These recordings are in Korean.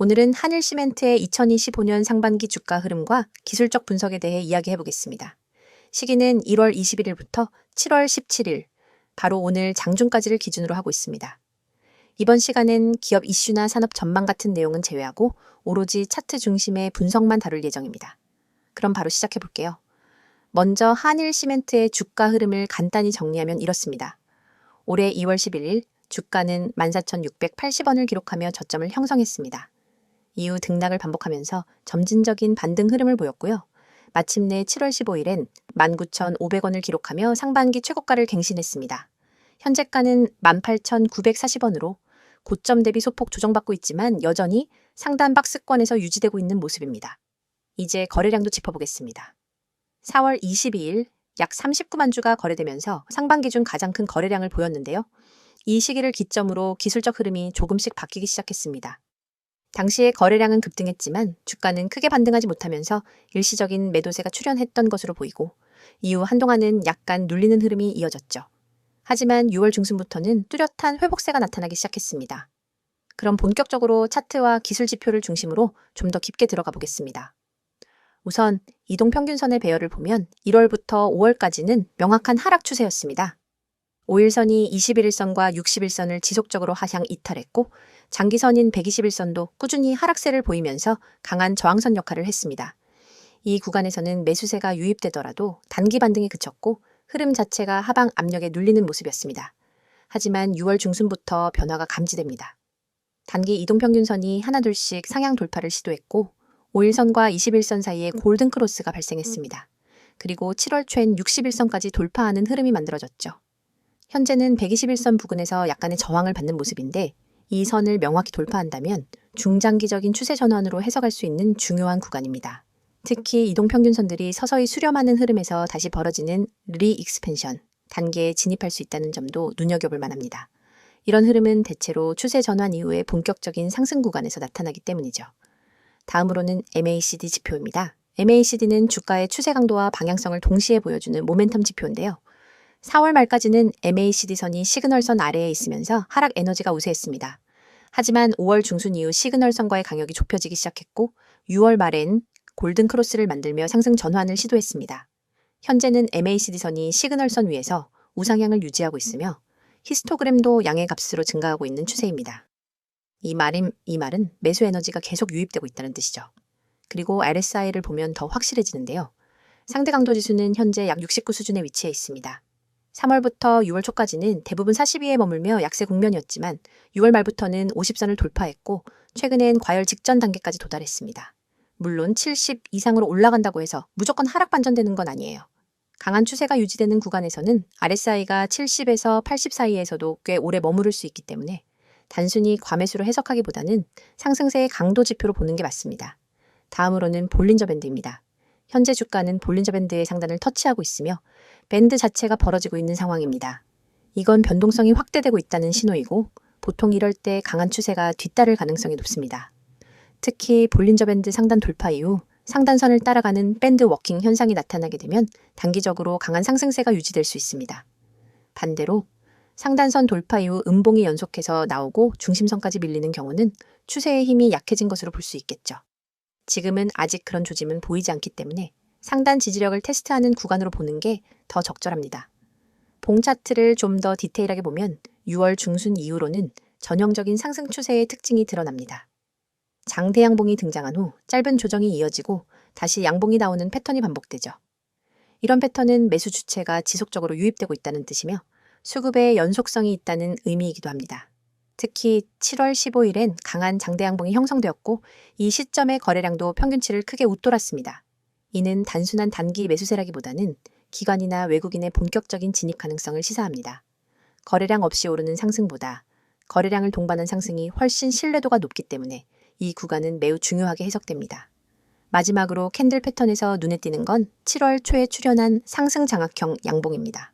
오늘은 한일시멘트의 2025년 상반기 주가 흐름과 기술적 분석에 대해 이야기해 보겠습니다. 시기는 1월 21일부터 7월 17일, 바로 오늘 장중까지를 기준으로 하고 있습니다. 이번 시간엔 기업 이슈나 산업 전망 같은 내용은 제외하고 오로지 차트 중심의 분석만 다룰 예정입니다. 그럼 바로 시작해 볼게요. 먼저 한일시멘트의 주가 흐름을 간단히 정리하면 이렇습니다. 올해 2월 11일 주가는 14,680원을 기록하며 저점을 형성했습니다. 이후 등락을 반복하면서 점진적인 반등 흐름을 보였고요. 마침내 7월 15일엔 19,500원을 기록하며 상반기 최고가를 갱신했습니다. 현재가는 18,940원으로 고점 대비 소폭 조정받고 있지만 여전히 상단 박스권에서 유지되고 있는 모습입니다. 이제 거래량도 짚어보겠습니다. 4월 22일 약 39만 주가 거래되면서 상반기 중 가장 큰 거래량을 보였는데요. 이 시기를 기점으로 기술적 흐름이 조금씩 바뀌기 시작했습니다. 당시에 거래량은 급등했지만 주가는 크게 반등하지 못하면서 일시적인 매도세가 출현했던 것으로 보이고 이후 한동안은 약간 눌리는 흐름이 이어졌죠. 하지만 6월 중순부터는 뚜렷한 회복세가 나타나기 시작했습니다. 그럼 본격적으로 차트와 기술 지표를 중심으로 좀 더 깊게 들어가 보겠습니다. 우선 이동평균선의 배열을 보면 1월부터 5월까지는 명확한 하락 추세였습니다. 5일선이 21일선과 61선을 지속적으로 하향 이탈했고 장기선인 121선도 꾸준히 하락세를 보이면서 강한 저항선 역할을 했습니다. 이 구간에서는 매수세가 유입되더라도 단기 반등에 그쳤고 흐름 자체가 하방 압력에 눌리는 모습이었습니다. 하지만 6월 중순부터 변화가 감지됩니다. 단기 이동평균선이 하나둘씩 상향 돌파를 시도했고 5일선과 21선 사이에 골든크로스가 발생했습니다. 그리고 7월 초엔 61선까지 돌파하는 흐름이 만들어졌죠. 현재는 121선 부근에서 약간의 저항을 받는 모습인데 이 선을 명확히 돌파한다면 중장기적인 추세 전환으로 해석할 수 있는 중요한 구간입니다. 특히 이동평균선들이 서서히 수렴하는 흐름에서 다시 벌어지는 리익스펜션 단계에 진입할 수 있다는 점도 눈여겨볼 만합니다. 이런 흐름은 대체로 추세 전환 이후에 본격적인 상승 구간에서 나타나기 때문이죠. 다음으로는 MACD 지표입니다. MACD는 주가의 추세 강도와 방향성을 동시에 보여주는 모멘텀 지표인데요. 4월 말까지는 MACD선이 시그널선 아래에 있으면서 하락 에너지가 우세했습니다. 하지만 5월 중순 이후 시그널선과의 간격이 좁혀지기 시작했고 6월 말엔 골든크로스를 만들며 상승 전환을 시도했습니다. 현재는 MACD선이 시그널선 위에서 우상향을 유지하고 있으며 히스토그램도 양의 값으로 증가하고 있는 추세입니다. 이 말은 매수 에너지가 계속 유입되고 있다는 뜻이죠. 그리고 RSI를 보면 더 확실해지는데요. 상대 강도 지수는 현재 약 69 수준에 위치해 있습니다. 3월부터 6월 초까지는 대부분 42에 머물며 약세 국면이었지만 6월 말부터는 50선을 돌파했고 최근엔 과열 직전 단계까지 도달했습니다. 물론 70 이상으로 올라간다고 해서 무조건 하락 반전되는 건 아니에요. 강한 추세가 유지되는 구간에서는 RSI가 70에서 80 사이에서도 꽤 오래 머무를 수 있기 때문에 단순히 과매수로 해석하기보다는 상승세의 강도 지표로 보는 게 맞습니다. 다음으로는 볼린저 밴드입니다. 현재 주가는 볼린저 밴드의 상단을 터치하고 있으며 밴드 자체가 벌어지고 있는 상황입니다. 이건 변동성이 확대되고 있다는 신호이고 보통 이럴 때 강한 추세가 뒤따를 가능성이 높습니다. 특히 볼린저 밴드 상단 돌파 이후 상단선을 따라가는 밴드 워킹 현상이 나타나게 되면 단기적으로 강한 상승세가 유지될 수 있습니다. 반대로 상단선 돌파 이후 음봉이 연속해서 나오고 중심선까지 밀리는 경우는 추세의 힘이 약해진 것으로 볼 수 있겠죠. 지금은 아직 그런 조짐은 보이지 않기 때문에 상단 지지력을 테스트하는 구간으로 보는 게 더 적절합니다. 봉 차트를 좀 더 디테일하게 보면 6월 중순 이후로는 전형적인 상승 추세의 특징이 드러납니다. 장대 양봉이 등장한 후 짧은 조정이 이어지고 다시 양봉이 나오는 패턴이 반복되죠. 이런 패턴은 매수 주체가 지속적으로 유입되고 있다는 뜻이며 수급의 연속성이 있다는 의미이기도 합니다. 특히 7월 15일엔 강한 장대 양봉이 형성되었고 이 시점의 거래량도 평균치를 크게 웃돌았습니다. 이는 단순한 단기 매수세라기보다는 기관이나 외국인의 본격적인 진입 가능성을 시사합니다. 거래량 없이 오르는 상승보다 거래량을 동반한 상승이 훨씬 신뢰도가 높기 때문에 이 구간은 매우 중요하게 해석됩니다. 마지막으로 캔들 패턴에서 눈에 띄는 건 7월 초에 출현한 상승 장악형 양봉입니다.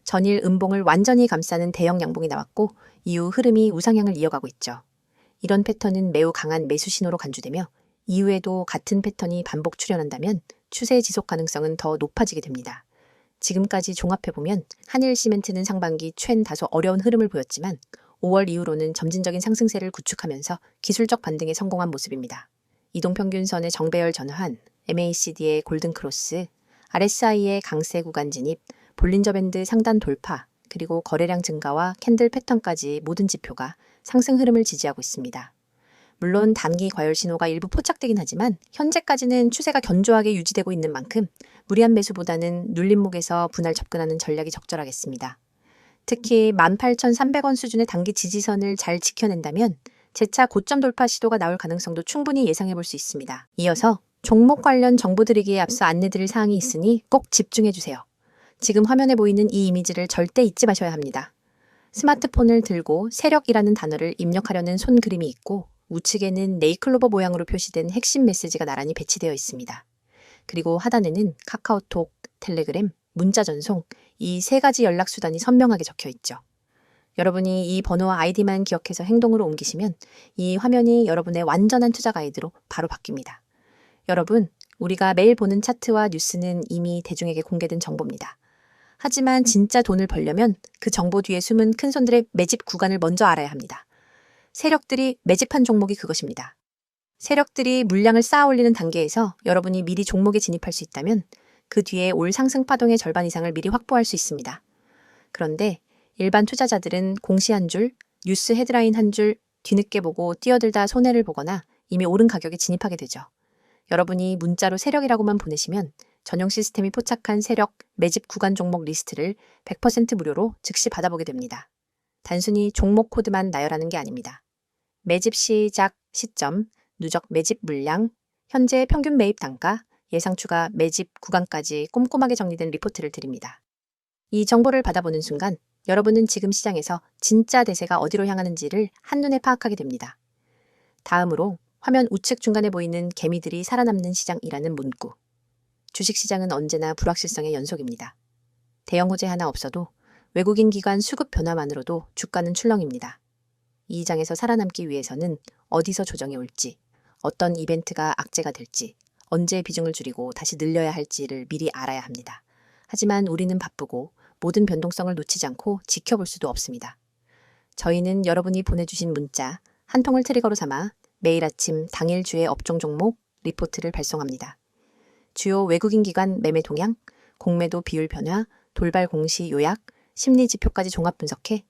전일 음봉을 완전히 감싸는 대형 양봉이 나왔고 이후 흐름이 우상향을 이어가고 있죠. 이런 패턴은 매우 강한 매수 신호로 간주되며 이후에도 같은 패턴이 반복 출현한다면 추세 지속 가능성은 더 높아지게 됩니다. 지금까지 종합해보면 한일시멘트는 상반기 다소 어려운 흐름을 보였지만 5월 이후로는 점진적인 상승세를 구축하면서 기술적 반등에 성공한 모습입니다. 이동평균선의 정배열 전환, MACD의 골든크로스, RSI의 강세 구간 진입, 볼린저 밴드 상단 돌파, 그리고 거래량 증가와 캔들 패턴까지 모든 지표가 상승 흐름을 지지하고 있습니다. 물론 단기 과열 신호가 일부 포착되긴 하지만 현재까지는 추세가 견조하게 유지되고 있는 만큼 무리한 매수보다는 눌림목에서 분할 접근하는 전략이 적절하겠습니다. 특히 18,300원 수준의 단기 지지선을 잘 지켜낸다면 재차 고점 돌파 시도가 나올 가능성도 충분히 예상해 볼 수 있습니다. 이어서 종목 관련 정보 드리기에 앞서 안내드릴 사항이 있으니 꼭 집중해 주세요. 지금 화면에 보이는 이 이미지를 절대 잊지 마셔야 합니다. 스마트폰을 들고 세력이라는 단어를 입력하려는 손 그림이 있고 우측에는 네이클로버 모양으로 표시된 핵심 메시지가 나란히 배치되어 있습니다. 그리고 하단에는 카카오톡, 텔레그램, 문자 전송 이 세 가지 연락 수단이 선명하게 적혀 있죠. 여러분이 이 번호와 아이디만 기억해서 행동으로 옮기시면 이 화면이 여러분의 완전한 투자 가이드로 바로 바뀝니다. 여러분, 우리가 매일 보는 차트와 뉴스는 이미 대중에게 공개된 정보입니다. 하지만 진짜 돈을 벌려면 그 정보 뒤에 숨은 큰손들의 매집 구간을 먼저 알아야 합니다. 세력들이 매집한 종목이 그것입니다. 세력들이 물량을 쌓아 올리는 단계에서 여러분이 미리 종목에 진입할 수 있다면 그 뒤에 올 상승 파동의 절반 이상을 미리 확보할 수 있습니다. 그런데 일반 투자자들은 공시 한 줄, 뉴스 헤드라인 한 줄 뒤늦게 보고 뛰어들다 손해를 보거나 이미 오른 가격에 진입하게 되죠. 여러분이 문자로 세력이라고만 보내시면 전용 시스템이 포착한 세력 매집 구간 종목 리스트를 100% 무료로 즉시 받아보게 됩니다. 단순히 종목 코드만 나열하는 게 아닙니다. 매집 시작 시점, 누적 매집 물량, 현재 평균 매입 단가, 예상 추가 매집 구간까지 꼼꼼하게 정리된 리포트를 드립니다. 이 정보를 받아보는 순간 여러분은 지금 시장에서 진짜 대세가 어디로 향하는지를 한눈에 파악하게 됩니다. 다음으로 화면 우측 중간에 보이는 개미들이 살아남는 시장이라는 문구. 주식시장은 언제나 불확실성의 연속입니다. 대형 호재 하나 없어도 외국인 기관 수급 변화만으로도 주가는 출렁입니다. 이 장에서 살아남기 위해서는 어디서 조정이 올지, 어떤 이벤트가 악재가 될지, 언제 비중을 줄이고 다시 늘려야 할지를 미리 알아야 합니다. 하지만 우리는 바쁘고 모든 변동성을 놓치지 않고 지켜볼 수도 없습니다. 저희는 여러분이 보내주신 문자 한 통을 트리거로 삼아 매일 아침 당일 주의 업종 종목 리포트를 발송합니다. 주요 외국인 기관 매매 동향, 공매도 비율 변화, 돌발 공시 요약, 심리 지표까지 종합 분석해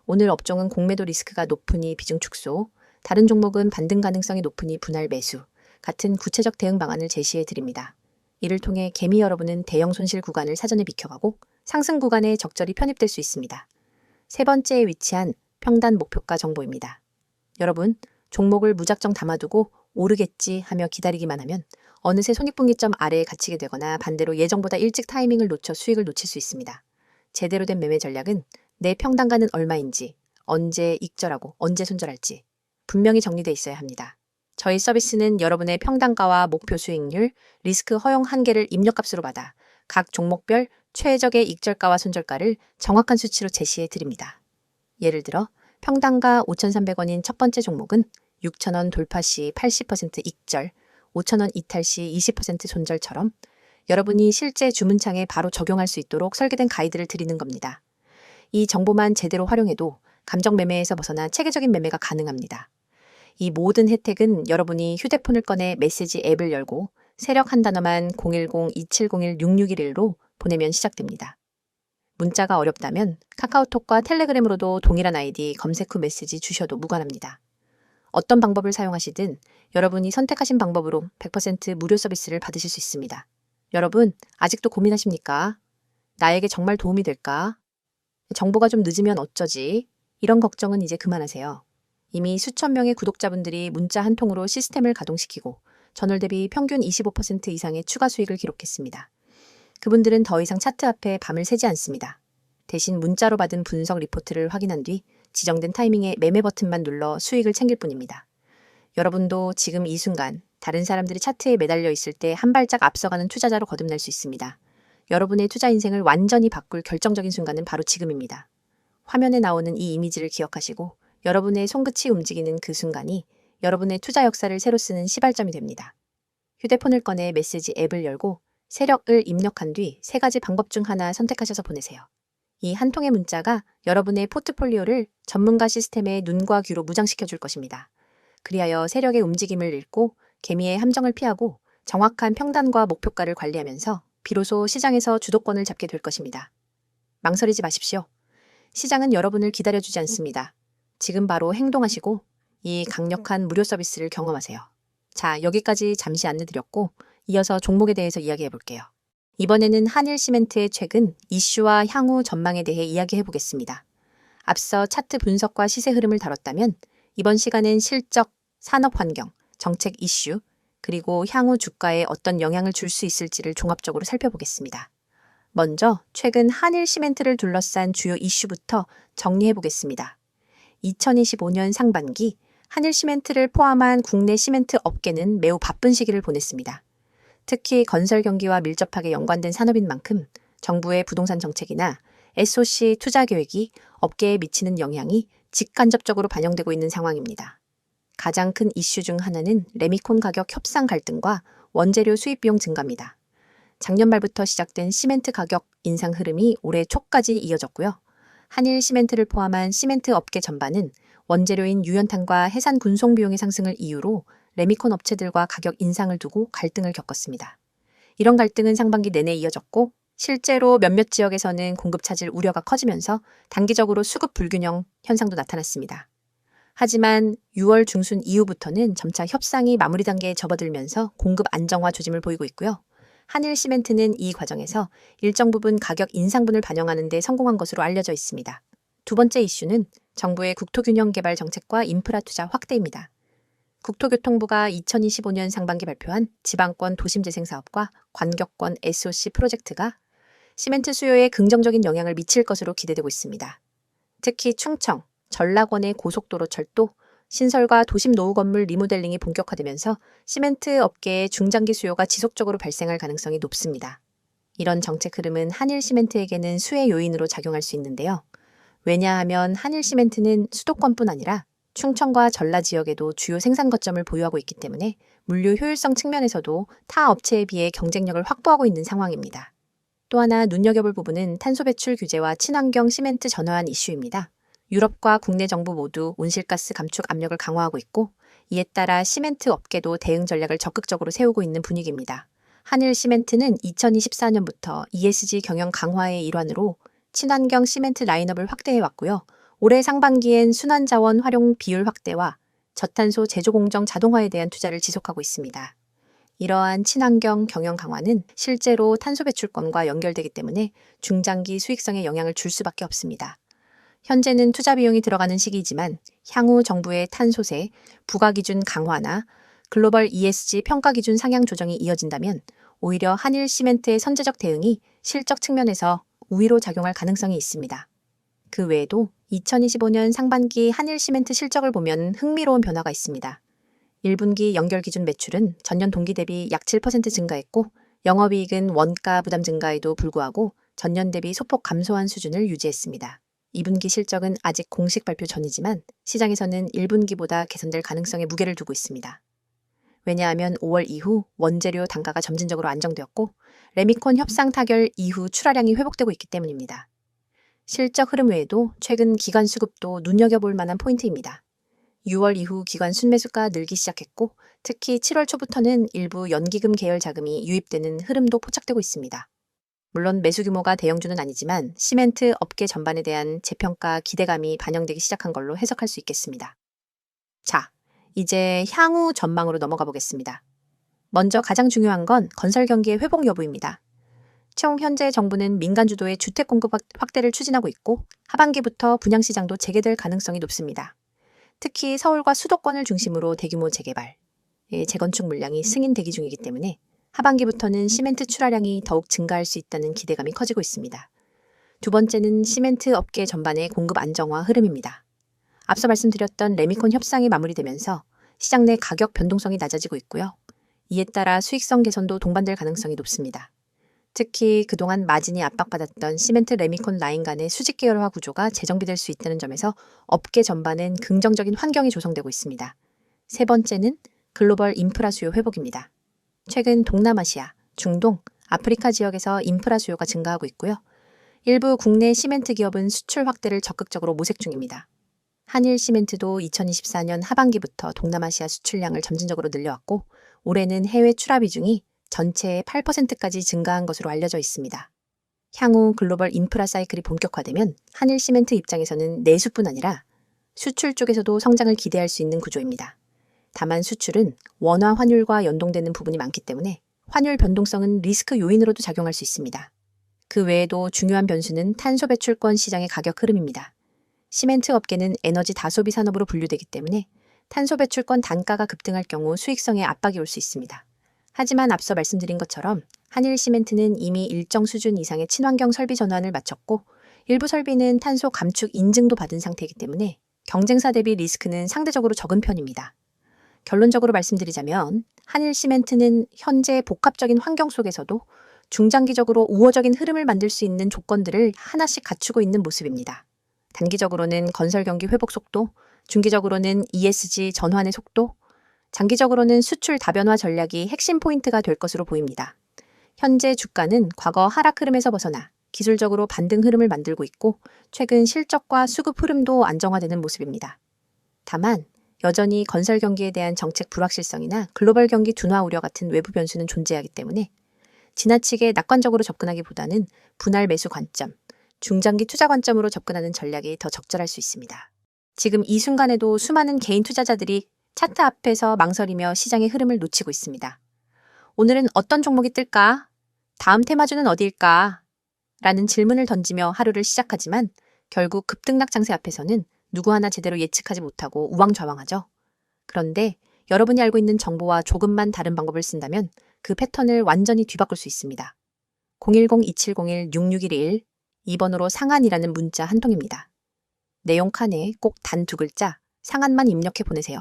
오늘 업종은 공매도 리스크가 높으니 비중 축소, 다른 종목은 반등 가능성이 높으니 분할 매수 같은 구체적 대응 방안을 제시해 드립니다. 이를 통해 개미 여러분은 대형 손실 구간을 사전에 비켜가고 상승 구간에 적절히 편입될 수 있습니다. 세 번째에 위치한 평단 목표가 정보입니다. 여러분, 종목을 무작정 담아두고 오르겠지 하며 기다리기만 하면 어느새 손익분기점 아래에 갇히게 되거나 반대로 예정보다 일찍 타이밍을 놓쳐 수익을 놓칠 수 있습니다. 제대로 된 매매 전략은 내 평단가는 얼마인지, 언제 익절하고 언제 손절할지 분명히 정리되어 있어야 합니다. 저희 서비스는 여러분의 평단가와 목표 수익률, 리스크 허용 한계를 입력값으로 받아 각 종목별 최적의 익절가와 손절가를 정확한 수치로 제시해 드립니다. 예를 들어 평단가 5,300원인 첫 번째 종목은 6,000원 돌파 시 80% 익절, 5,000원 이탈 시 20% 손절처럼 여러분이 실제 주문창에 바로 적용할 수 있도록 설계된 가이드를 드리는 겁니다. 이 정보만 제대로 활용해도 감정 매매에서 벗어나 체계적인 매매가 가능합니다. 이 모든 혜택은 여러분이 휴대폰을 꺼내 메시지 앱을 열고 세력 한 단어만 010-2701-6611로 보내면 시작됩니다. 문자가 어렵다면 카카오톡과 텔레그램으로도 동일한 아이디 검색 후 메시지 주셔도 무관합니다. 어떤 방법을 사용하시든 여러분이 선택하신 방법으로 100% 무료 서비스를 받으실 수 있습니다. 여러분, 아직도 고민하십니까? 나에게 정말 도움이 될까? 정보가 좀 늦으면 어쩌지? 이런 걱정은 이제 그만하세요. 이미 수천 명의 구독자분들이 문자 한 통으로 시스템을 가동시키고 전월 대비 평균 25% 이상의 추가 수익을 기록했습니다. 그분들은 더 이상 차트 앞에 밤을 새지 않습니다. 대신 문자로 받은 분석 리포트를 확인한 뒤 지정된 타이밍에 매매 버튼만 눌러 수익을 챙길 뿐입니다. 여러분도 지금 이 순간 다른 사람들이 차트에 매달려 있을 때 한 발짝 앞서가는 투자자로 거듭날 수 있습니다. 여러분의 투자 인생을 완전히 바꿀 결정적인 순간은 바로 지금입니다. 화면에 나오는 이 이미지를 기억하시고 여러분의 손끝이 움직이는 그 순간이 여러분의 투자 역사를 새로 쓰는 시발점이 됩니다. 휴대폰을 꺼내 메시지 앱을 열고 세력을 입력한 뒤 세 가지 방법 중 하나 선택하셔서 보내세요. 이 한 통의 문자가 여러분의 포트폴리오를 전문가 시스템의 눈과 귀로 무장시켜 줄 것입니다. 그리하여 세력의 움직임을 읽고 개미의 함정을 피하고 정확한 평단과 목표가를 관리하면서 비로소 시장에서 주도권을 잡게 될 것입니다. 망설이지 마십시오. 시장은 여러분을 기다려주지 않습니다. 지금 바로 행동하시고 이 강력한 무료 서비스를 경험하세요. 자, 여기까지 잠시 안내드렸고 이어서 종목에 대해서 이야기해 볼게요. 이번에는 한일시멘트의 최근 이슈와 향후 전망에 대해 이야기해 보겠습니다. 앞서 차트 분석과 시세 흐름을 다뤘다면 이번 시간은 실적, 산업 환경, 정책 이슈, 그리고 향후 주가에 어떤 영향을 줄 수 있을지를 종합적으로 살펴보겠습니다. 먼저 최근 한일시멘트를 둘러싼 주요 이슈부터 정리해 보겠습니다. 2025년 상반기 한일시멘트를 포함한 국내 시멘트 업계는 매우 바쁜 시기를 보냈습니다. 특히 건설 경기와 밀접하게 연관된 산업인 만큼 정부의 부동산 정책이나 SOC 투자 계획이 업계에 미치는 영향이 직간접적으로 반영되고 있는 상황입니다. 가장 큰 이슈 중 하나는 레미콘 가격 협상 갈등과 원재료 수입 비용 증가입니다. 작년 말부터 시작된 시멘트 가격 인상 흐름이 올해 초까지 이어졌고요. 한일 시멘트를 포함한 시멘트 업계 전반은 원재료인 유연탄과 해산 군송 비용의 상승을 이유로 레미콘 업체들과 가격 인상을 두고 갈등을 겪었습니다. 이런 갈등은 상반기 내내 이어졌고 실제로 몇몇 지역에서는 공급 차질 우려가 커지면서 단기적으로 수급 불균형 현상도 나타났습니다. 하지만 6월 중순 이후부터는 점차 협상이 마무리 단계에 접어들면서 공급 안정화 조짐을 보이고 있고요. 한일 시멘트는 이 과정에서 일정 부분 가격 인상분을 반영하는 데 성공한 것으로 알려져 있습니다. 두 번째 이슈는 정부의 국토균형 개발 정책과 인프라 투자 확대입니다. 국토교통부가 2025년 상반기 발표한 지방권 도심재생사업과 관격권 SOC 프로젝트가 시멘트 수요에 긍정적인 영향을 미칠 것으로 기대되고 있습니다. 특히 충청, 전라권의 고속도로 철도, 신설과 도심 노후 건물 리모델링이 본격화되면서 시멘트 업계의 중장기 수요가 지속적으로 발생할 가능성이 높습니다. 이런 정책 흐름은 한일 시멘트에게는 수혜 요인으로 작용할 수 있는데요. 왜냐하면 한일 시멘트는 수도권뿐 아니라 충청과 전라 지역에도 주요 생산 거점을 보유하고 있기 때문에 물류 효율성 측면에서도 타 업체에 비해 경쟁력을 확보하고 있는 상황입니다. 또 하나 눈여겨볼 부분은 탄소 배출 규제와 친환경 시멘트 전환 이슈입니다. 유럽과 국내 정부 모두 온실가스 감축 압력을 강화하고 있고 이에 따라 시멘트 업계도 대응 전략을 적극적으로 세우고 있는 분위기입니다. 한일 시멘트는 2024년부터 ESG 경영 강화의 일환으로 친환경 시멘트 라인업을 확대해 왔고요. 올해 상반기엔 순환자원 활용 비율 확대와 저탄소 제조 공정 자동화에 대한 투자를 지속하고 있습니다. 이러한 친환경 경영 강화는 실제로 탄소 배출권과 연결되기 때문에 중장기 수익성에 영향을 줄 수밖에 없습니다. 현재는 투자 비용이 들어가는 시기이지만 향후 정부의 탄소세, 부가기준 강화나 글로벌 ESG 평가기준 상향 조정이 이어진다면 오히려 한일 시멘트의 선제적 대응이 실적 측면에서 우위로 작용할 가능성이 있습니다. 그 외에도 2025년 상반기 한일 시멘트 실적을 보면 흥미로운 변화가 있습니다. 1분기 연결 기준 매출은 전년 동기 대비 약 7% 증가했고 영업이익은 원가 부담 증가에도 불구하고 전년 대비 소폭 감소한 수준을 유지했습니다. 2분기 실적은 아직 공식 발표 전이지만 시장에서는 1분기보다 개선될 가능성에 무게를 두고 있습니다. 왜냐하면 5월 이후 원재료 단가가 점진적으로 안정되었고 레미콘 협상 타결 이후 출하량이 회복되고 있기 때문입니다. 실적 흐름 외에도 최근 기관 수급도 눈여겨볼 만한 포인트입니다. 6월 이후 기관 순매수가 늘기 시작했고 특히 7월 초부터는 일부 연기금 계열 자금이 유입되는 흐름도 포착되고 있습니다. 물론 매수 규모가 대형주는 아니지만 시멘트 업계 전반에 대한 재평가 기대감이 반영되기 시작한 걸로 해석할 수 있겠습니다. 자, 이제 향후 전망으로 넘어가 보겠습니다. 먼저 가장 중요한 건 건설 경기의 회복 여부입니다. 총 현재 정부는 민간 주도의 주택 공급 확대를 추진하고 있고 하반기부터 분양시장도 재개될 가능성이 높습니다. 특히 서울과 수도권을 중심으로 대규모 재개발, 재건축 물량이 승인 대기 중이기 때문에 하반기부터는 시멘트 출하량이 더욱 증가할 수 있다는 기대감이 커지고 있습니다. 두 번째는 시멘트 업계 전반의 공급 안정화 흐름입니다. 앞서 말씀드렸던 레미콘 협상이 마무리되면서 시장 내 가격 변동성이 낮아지고 있고요. 이에 따라 수익성 개선도 동반될 가능성이 높습니다. 특히 그동안 마진이 압박받았던 시멘트 레미콘 라인 간의 수직 계열화 구조가 재정비될 수 있다는 점에서 업계 전반은 긍정적인 환경이 조성되고 있습니다. 세 번째는 글로벌 인프라 수요 회복입니다. 최근 동남아시아, 중동, 아프리카 지역에서 인프라 수요가 증가하고 있고요. 일부 국내 시멘트 기업은 수출 확대를 적극적으로 모색 중입니다. 한일시멘트도 2024년 하반기부터 동남아시아 수출량을 점진적으로 늘려왔고 올해는 해외 출하 비중이 전체의 8%까지 증가한 것으로 알려져 있습니다. 향후 글로벌 인프라 사이클이 본격화되면 한일시멘트 입장에서는 내수뿐 아니라 수출 쪽에서도 성장을 기대할 수 있는 구조입니다. 다만 수출은 원화 환율과 연동되는 부분이 많기 때문에 환율 변동성은 리스크 요인으로도 작용할 수 있습니다. 그 외에도 중요한 변수는 탄소 배출권 시장의 가격 흐름입니다. 시멘트 업계는 에너지 다소비 산업으로 분류되기 때문에 탄소 배출권 단가가 급등할 경우 수익성에 압박이 올 수 있습니다. 하지만 앞서 말씀드린 것처럼 한일시멘트는 이미 일정 수준 이상의 친환경 설비 전환을 마쳤고 일부 설비는 탄소 감축 인증도 받은 상태이기 때문에 경쟁사 대비 리스크는 상대적으로 적은 편입니다. 결론적으로 말씀드리자면 한일시멘트는 현재 복합적인 환경 속에서도 중장기적으로 우호적인 흐름을 만들 수 있는 조건들을 하나씩 갖추고 있는 모습입니다. 단기적으로는 건설 경기 회복 속도, 중기적으로는 ESG 전환의 속도, 장기적으로는 수출 다변화 전략이 핵심 포인트가 될 것으로 보입니다. 현재 주가는 과거 하락 흐름에서 벗어나 기술적으로 반등 흐름을 만들고 있고 최근 실적과 수급 흐름도 안정화되는 모습입니다. 다만 여전히 건설 경기에 대한 정책 불확실성이나 글로벌 경기 둔화 우려 같은 외부 변수는 존재하기 때문에 지나치게 낙관적으로 접근하기보다는 분할 매수 관점, 중장기 투자 관점으로 접근하는 전략이 더 적절할 수 있습니다. 지금 이 순간에도 수많은 개인 투자자들이 차트 앞에서 망설이며 시장의 흐름을 놓치고 있습니다. 오늘은 어떤 종목이 뜰까? 다음 테마주는 어디일까? 라는 질문을 던지며 하루를 시작하지만 결국 급등락 장세 앞에서는 누구 하나 제대로 예측하지 못하고 우왕좌왕하죠. 그런데 여러분이 알고 있는 정보와 조금만 다른 방법을 쓴다면 그 패턴을 완전히 뒤바꿀 수 있습니다. 010-2701-6611 2번으로 상한이라는 문자 한 통입니다. 내용 칸에 꼭 단 2글자 상한만 입력해 보내세요.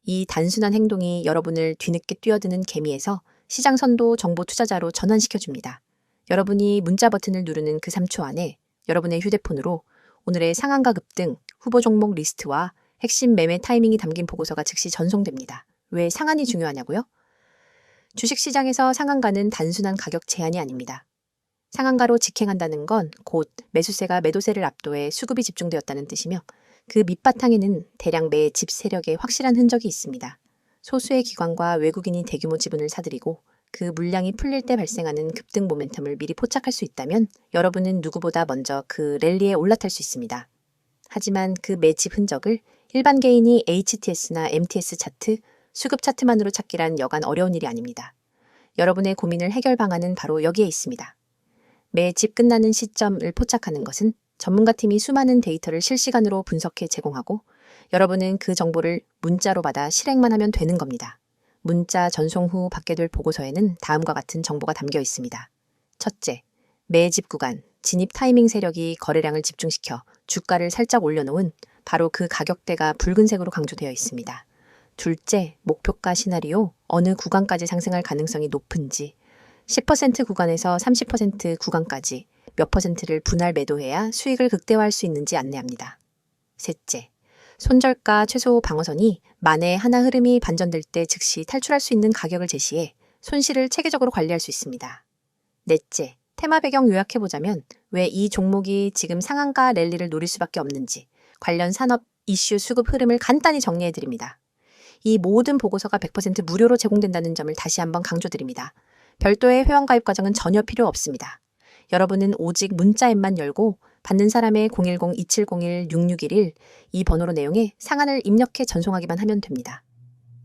이 단순한 행동이 여러분을 뒤늦게 뛰어드는 개미에서 시장 선도 정보 투자자로 전환시켜줍니다. 여러분이 문자 버튼을 누르는 그 3초 안에 여러분의 휴대폰으로 오늘의 상한가 급등, 후보 종목 리스트와 핵심 매매 타이밍이 담긴 보고서가 즉시 전송됩니다. 왜 상한이 중요하냐고요? 주식시장에서 상한가는 단순한 가격 제한이 아닙니다. 상한가로 직행한다는 건 곧 매수세가 매도세를 압도해 수급이 집중되었다는 뜻이며 그 밑바탕에는 대량 매집 세력의 확실한 흔적이 있습니다. 소수의 기관과 외국인이 대규모 지분을 사들이고 그 물량이 풀릴 때 발생하는 급등 모멘텀을 미리 포착할 수 있다면 여러분은 누구보다 먼저 그 랠리에 올라탈 수 있습니다. 하지만 그 매집 흔적을 일반 개인이 HTS나 MTS 차트, 수급 차트만으로 찾기란 여간 어려운 일이 아닙니다. 여러분의 고민을 해결 방안은 바로 여기에 있습니다. 매집 끝나는 시점을 포착하는 것은 전문가팀이 수많은 데이터를 실시간으로 분석해 제공하고 여러분은 그 정보를 문자로 받아 실행만 하면 되는 겁니다. 문자 전송 후 받게 될 보고서에는 다음과 같은 정보가 담겨 있습니다. 첫째, 매집 구간, 진입 타이밍 세력이 거래량을 집중시켜 주가를 살짝 올려놓은 바로 그 가격대가 붉은색으로 강조되어 있습니다. 둘째, 목표가 시나리오, 어느 구간까지 상승할 가능성이 높은지, 10% 구간에서 30% 구간까지 몇 퍼센트를 분할 매도해야 수익을 극대화할 수 있는지 안내합니다. 셋째, 손절가 최소 방어선이 만에 하나 흐름이 반전될 때 즉시 탈출할 수 있는 가격을 제시해 손실을 체계적으로 관리할 수 있습니다. 넷째, 테마 배경 요약해보자면 왜 이 종목이 지금 상한가 랠리를 노릴 수밖에 없는지 관련 산업 이슈 수급 흐름을 간단히 정리해드립니다. 이 모든 보고서가 100% 무료로 제공된다는 점을 다시 한번 강조드립니다. 별도의 회원가입 과정은 전혀 필요 없습니다. 여러분은 오직 문자 앱만 열고 받는 사람의 010-2701-6611 이 번호로 내용에 상한을 입력해 전송하기만 하면 됩니다.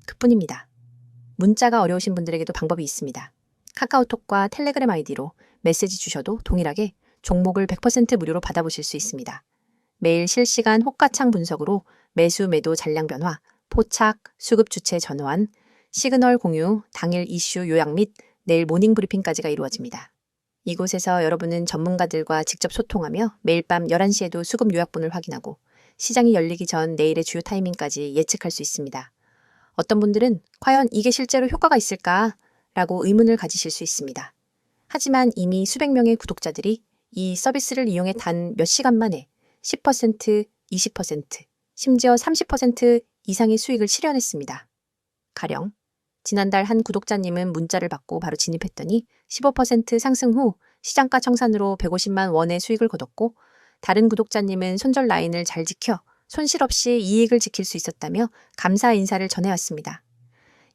그뿐입니다. 문자가 어려우신 분들에게도 방법이 있습니다. 카카오톡과 텔레그램 아이디로 메시지 주셔도 동일하게 종목을 100% 무료로 받아보실 수 있습니다. 매일 실시간 호가창 분석으로 매수 매도 잔량 변화, 포착, 수급 주체 전환, 시그널 공유, 당일 이슈 요약 및 내일 모닝 브리핑까지가 이루어집니다. 이곳에서 여러분은 전문가들과 직접 소통하며 매일 밤 11시에도 수급 요약본을 확인하고 시장이 열리기 전 내일의 주요 타이밍까지 예측할 수 있습니다. 어떤 분들은 과연 이게 실제로 효과가 있을까? 라고 의문을 가지실 수 있습니다. 하지만 이미 수백 명의 구독자들이 이 서비스를 이용해 단 몇 시간 만에 10%, 20%, 심지어 30% 이상의 수익을 실현했습니다. 가령 지난달 한 구독자님은 문자를 받고 바로 진입했더니 15% 상승 후 시장가 청산으로 150만 원의 수익을 거뒀고 다른 구독자님은 손절 라인을 잘 지켜 손실 없이 이익을 지킬 수 있었다며 감사 인사를 전해왔습니다.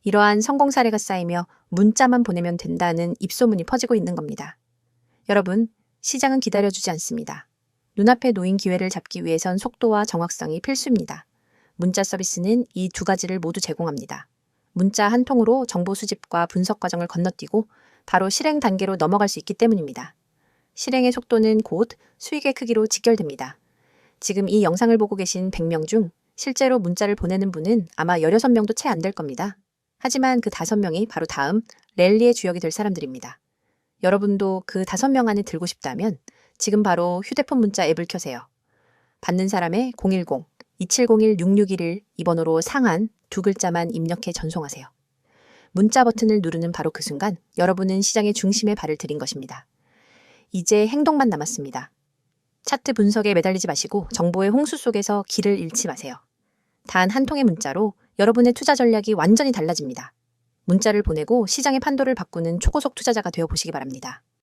이러한 성공 사례가 쌓이며 문자만 보내면 된다는 입소문이 퍼지고 있는 겁니다. 여러분, 시장은 기다려주지 않습니다. 눈앞에 놓인 기회를 잡기 위해선 속도와 정확성이 필수입니다. 문자 서비스는 이 두 가지를 모두 제공합니다. 문자 한 통으로 정보 수집과 분석 과정을 건너뛰고 바로 실행 단계로 넘어갈 수 있기 때문입니다. 실행의 속도는 곧 수익의 크기로 직결됩니다. 지금 이 영상을 보고 계신 100명 중 실제로 문자를 보내는 분은 아마 16명도 채 안 될 겁니다. 하지만 그 5명이 바로 다음 랠리의 주역이 될 사람들입니다. 여러분도 그 5명 안에 들고 싶다면 지금 바로 휴대폰 문자 앱을 켜세요. 받는 사람의 010-2701-6611 이 번호로 상한 2글자만 입력해 전송하세요. 문자 버튼을 누르는 바로 그 순간 여러분은 시장의 중심에 발을 들인 것입니다. 이제 행동만 남았습니다. 차트 분석에 매달리지 마시고 정보의 홍수 속에서 길을 잃지 마세요. 단 한 통의 문자로 여러분의 투자 전략이 완전히 달라집니다. 문자를 보내고 시장의 판도를 바꾸는 초고속 투자자가 되어 보시기 바랍니다.